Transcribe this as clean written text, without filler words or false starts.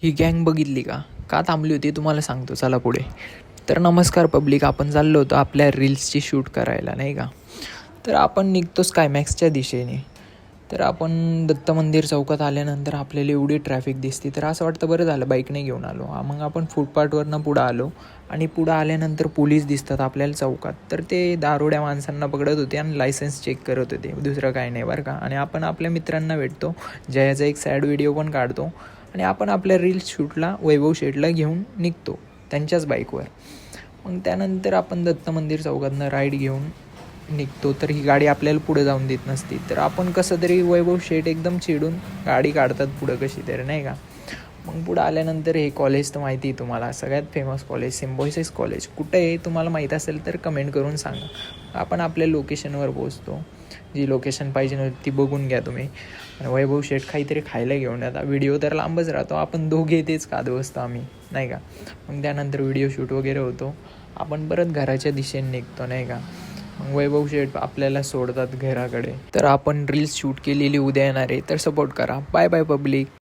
ही गँग बघितली का थांबली होती तुम्हाला सांगतो, चला पुढे. तर नमस्कार पब्लिक, आपण चाललो होतो आपल्या रील्सची शूट करायला, नाही का. तर आपण निघतो स्कायमॅक्सच्या दिशेने. तर आपण दत्त मंदिर चौकात आल्यानंतर आपल्याला एवढी ट्रॅफिक दिसते, तर असं वाटतं बरं झालं बाईकने घेऊन आलो. मग आपण फुटपाथवरनं पुढं आलो आणि पुढं आल्यानंतर पोलीस दिसतात आपल्याला चौकात. तर ते दारुड्या माणसांना पकडत होते आणि लायसन्स चेक करत होते, दुसरं काय नाही बरं का. आणि आपण आपल्या मित्रांना भेटतो, ज्याचा एक सॅड व्हिडिओ पण काढतो आणि आपण आपल्या रील्स शूटला वैभव शेठला घेऊन निघतो त्यांच्याच बाईकवर. मग त्यानंतर आपण दत्त मंदिर चौकातनं राईड घेऊन निघतो. तर ही गाडी आपल्याला पुढे जाऊन देत नसती, तर आपण कसं तरी वैभव शेठ एकदम चिडून गाडी काढतात पुढं कशी तरी, नाही का. मग पुढं आल्यानंतर हे कॉलेज तर माहिती आहे तुम्हाला, सगळ्यात फेमस कॉलेज सिम्बायोसिस कॉलेज. कुठं आहे तुम्हाला माहीत असेल तर कमेंट करून सांगा. आपण आपल्या लोकेशनवर पोहोचतो. जी लोकेशन पाहिजे नव्हती ती बघून घ्या तुम्ही. आणि वैभव शेठ काहीतरी खायला घेऊन येतात. व्हिडिओ तर लांबच राहतो, आपण दोघे तेच खात बसतो आम्ही, नाही का. मग त्यानंतर व्हिडिओ शूट वगैरे होतो. आपण परत घराच्या दिशेने निघतो, नाही का. मग वैभव शेठ आपल्याला सोडतात घराकडे. तर आपण रील्स शूट केलेली उद्या येणार आहे, तर सपोर्ट करा. Bye bye public.